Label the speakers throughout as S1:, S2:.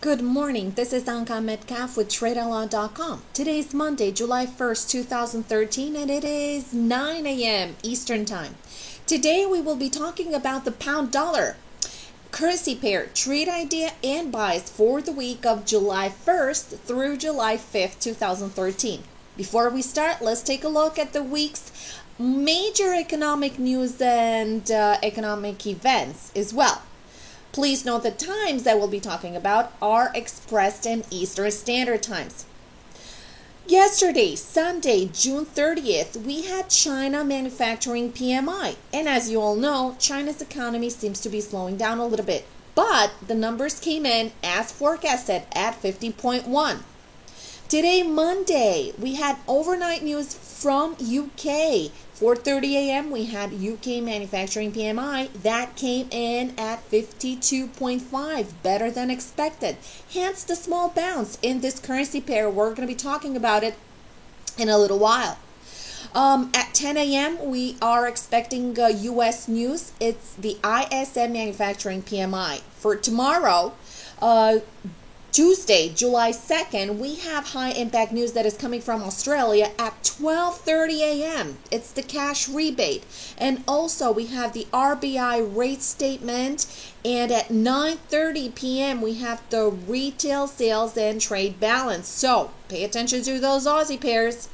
S1: Good morning. This is Anka Metcalf with TradeAlon.com. Today is Monday, July 1st, 2013, and it is 9 a.m. Eastern Time. Today we will be talking about the pound dollar currency pair, trade idea and buys for the week of July 1st through July 5th, 2013. Before we start, let's take a look at the week's major economic news and economic events as well. Please note the times that we'll be talking about are expressed in Eastern Standard Times. Yesterday, Sunday, June 30th, we had China manufacturing PMI. And as you all know, China's economy seems to be slowing down a little bit. But the numbers came in as forecasted at 50.1. Today, Monday, we had overnight news from UK. 4:30 a.m. we had UK manufacturing PMI that came in at 52.5, better than expected. Hence the small bounce in this currency pair. We're going to be talking about it in a little while. At 10 a.m. we are expecting US news. It's the ISM manufacturing PMI. For tomorrow, Tuesday, July 2nd, we have high impact news that is coming from Australia at 12:30 a.m. It's the cash rebate. And also we have the RBI rate statement, and at 9:30 p.m. we have the retail sales and trade balance. So pay attention to those Aussie pairs.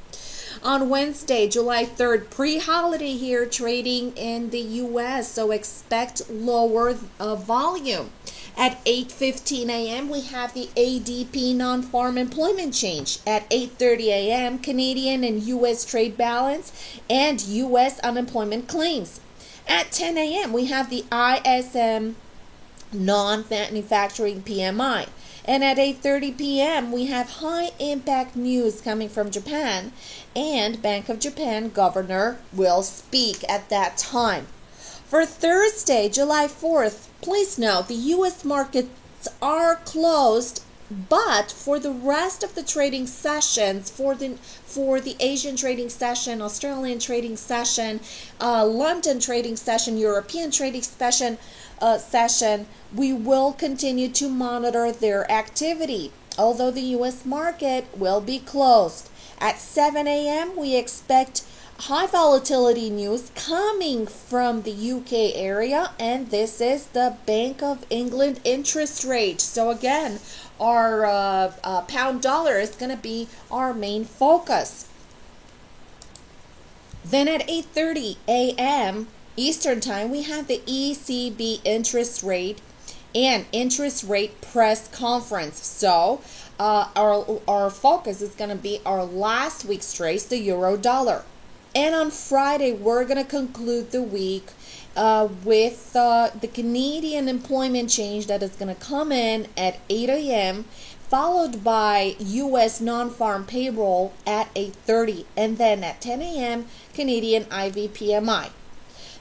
S1: On Wednesday, July 3rd, pre-holiday here, trading in the U.S., so expect lower volume. At 8:15 a.m., we have the ADP non-farm employment change. At 8:30 a.m., Canadian and U.S. trade balance and U.S. unemployment claims. At 10 a.m., we have the ISM non-manufacturing PMI. And at 8:30 p.m., we have high impact news coming from Japan, and Bank of Japan governor will speak at that time. For Thursday, July 4th, please note the U.S. markets are closed, but for the rest of the trading sessions, for the Asian trading session, Australian trading session, London trading session, European trading session, we will continue to monitor their activity, although the U.S. market will be closed. At 7 a.m., we expect high volatility news coming from the UK area, and this is the Bank of England interest rate. So again, our pound dollar is going to be our main focus. Then at 8:30 a.m. Eastern Time, we have the ECB interest rate and interest rate press conference. So our focus is going to be our last week's trades, the euro dollar. And on Friday, we're going to conclude the week with the Canadian employment change that is going to come in at 8 a.m., followed by U.S. non-farm payroll at 8:30, and then at 10 a.m., Canadian IV PMI.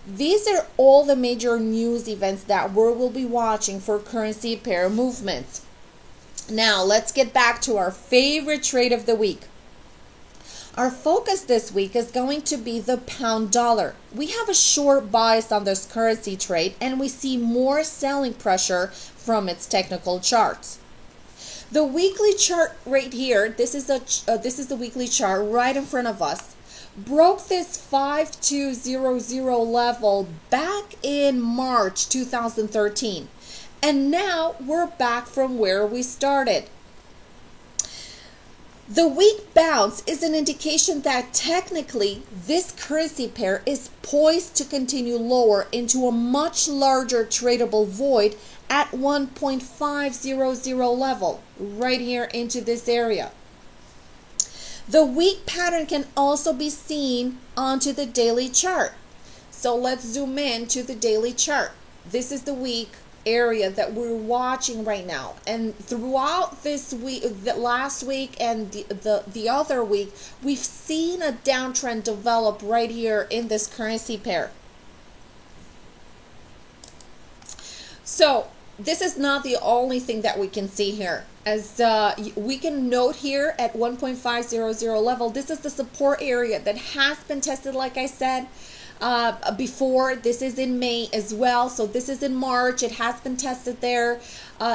S1: These are all the major news events that we will be watching for currency pair movements. Now, let's get back to our favorite trade of the week. Our focus this week is going to be the pound dollar. We have a short bias on this currency trade, and we see more selling pressure from its technical charts. The weekly chart right here, this is the weekly chart right in front of us, broke this 5200 level back in March 2013. And now we're back from where we started. The weak bounce is an indication that technically this currency pair is poised to continue lower into a much larger tradable void at 1.500 level, right here into this area. The weak pattern can also be seen onto the daily chart. So let's zoom in to the daily chart. This is the week area that we're watching right now, and throughout this week, the last week and the other week, we've seen a downtrend develop right here in this currency pair. So this is not the only thing that we can see here. As we can note here at 1.500 level, this is the support area that has been tested, like I said. before. This is in May as well, so this is in March. It has been tested there.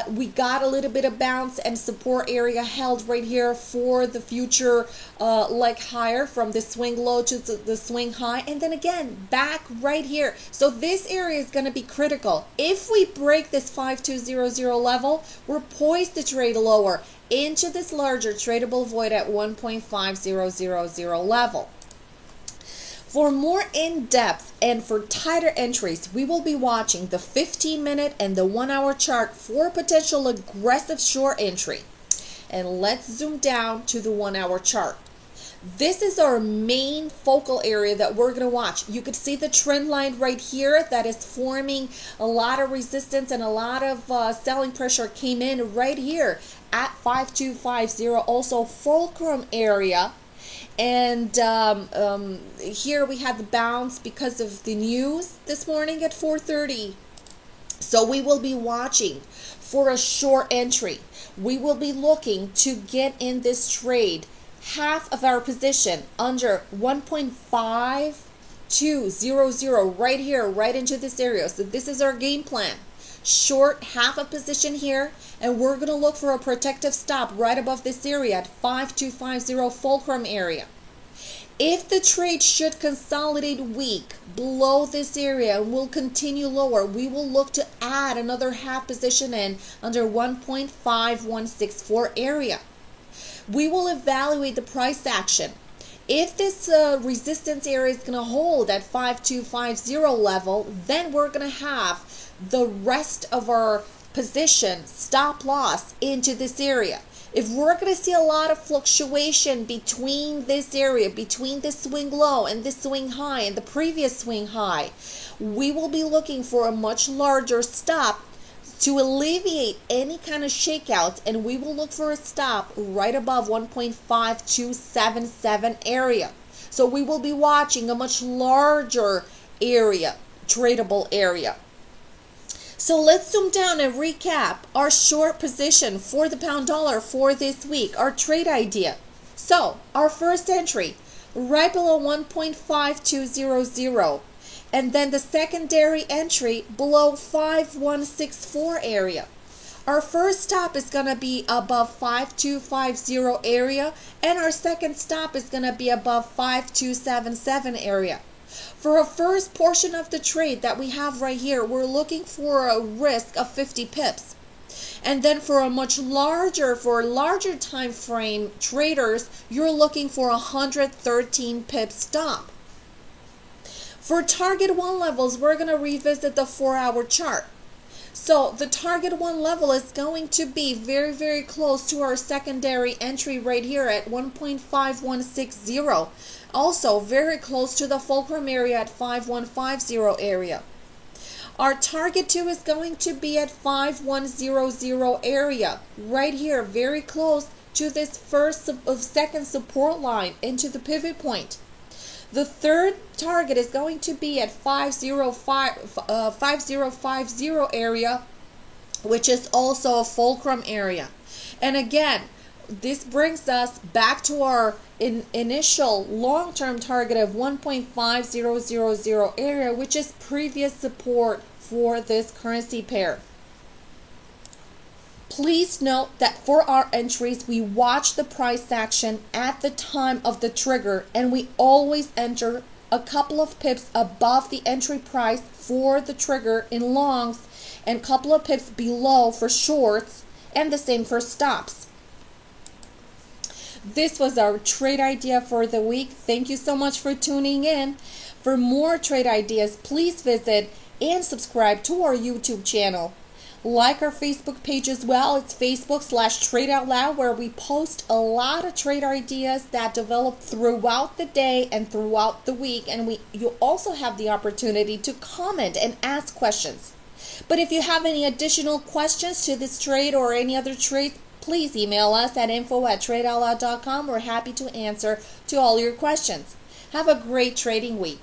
S1: We got a little bit of bounce and support area held right here for the future leg higher from the swing low to the swing high, and then again back right here. So this area is going to be critical. If we break this 5200 level, we're poised to trade lower into this larger tradable void at 1.5000 level. For more in-depth and for tighter entries, we will be watching the 15-minute and the 1-hour chart for potential aggressive short entry. And let's zoom down to the 1-hour chart. This is our main focal area that we're going to watch. You could see the trend line right here that is forming a lot of resistance, and a lot of selling pressure came in right here at 5250, also fulcrum area. And here we had the bounce because of the news this morning at 4:30. So we will be watching for a short entry. We will be looking to get in this trade half of our position under 1.5200 right here, right into this area. So this is our game plan. Short half a position here, and we're going to look for a protective stop right above this area at 5250 fulcrum area. If the trade should consolidate weak below this area and will continue lower, we will look to add another half position in under 1.5164 area. We will evaluate the price action. If this resistance area is going to hold at 5250 level, then we're going to have the rest of our position stop loss into this area. If we're going to see a lot of fluctuation between this area, between this swing low and this swing high and the previous swing high, we will be looking for a much larger stop to alleviate any kind of shakeouts, and we will look for a stop right above 1.5277 area. So we will be watching a much larger area, tradable area. So let's zoom down and recap our short position for the pound dollar for this week, our trade idea. So our first entry right below 1.5200, and then the secondary entry below 5164 area. Our first stop is going to be above 5250 area, and our second stop is going to be above 5277 area. For a first portion of the trade that we have right here, we're looking for a risk of 50 pips. And then for a larger time frame traders, you're looking for 113 pip stop. For target 1 levels, we're going to revisit the 4-hour chart. So the target 1 level is going to be very, very close to our secondary entry right here at 1.5160. Also very close to the fulcrum area at 5150 area. Our target 2 is going to be at 5100 area, right here, very close to this second support line into the pivot point. The third target is going to be at 5050 area, which is also a fulcrum area. And again, this brings us back to our initial long-term target of 1.5000 area, which is previous support for this currency pair. Please note that for our entries, we watch the price action at the time of the trigger, and we always enter a couple of pips above the entry price for the trigger in longs and a couple of pips below for shorts, and the same for stops. This was our trade idea for the week. Thank you so much for tuning in. For more trade ideas, please visit and subscribe to our YouTube channel. Like our Facebook page as well. It's Facebook/TradeOutLoud, where we post a lot of trade ideas that develop throughout the day and throughout the week. And you also have the opportunity to comment and ask questions. But if you have any additional questions to this trade or any other trade, please email us at info@tradeoutloud.com. We're happy to answer to all your questions. Have a great trading week.